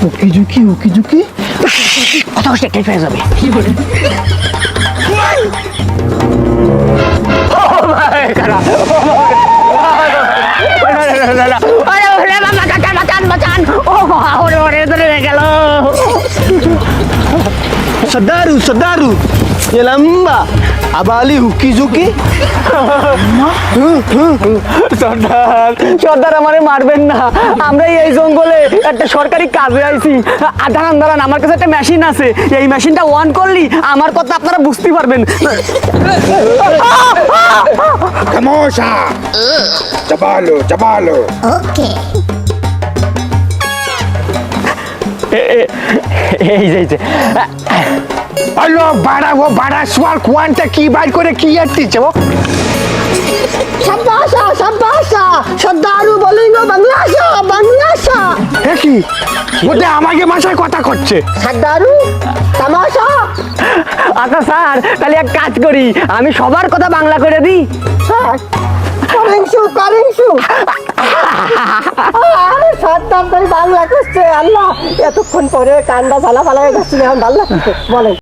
উকি ঝুঁকি কথা কষ্ট টের পেয়ে যাবে Sadaru ya lamba abali huki zuki সর্দার আমারে মারবেন না আমরা এই জঙ্গলে একটা সরকারি কাজে আইছি দাঁড়ান আমার কাছে একটা মেশিন আছে এই মেশিনটা অন করলি আমার কথা আপনারা বুঝতে পারবেন Kamosha! Chabalo! এই যে Alo, bara swal kwanta ki bar kore ki yattiche o? Sabasa Sadaru bolingo Banglasha কি ওটা আমাকে ভাষায় কথা করছে Sadaru Tamasha আচ্ছা স্যার তাহলে এক কাজ করি আমি সবার কথা বাংলা করে দিই Karingsu আরে সর্দার তুই বাংলা করছে আল্লাহ এতক্ষণ পরে কান্ডা ঝালা ফালা গেছে ভালো লাগছে বলেন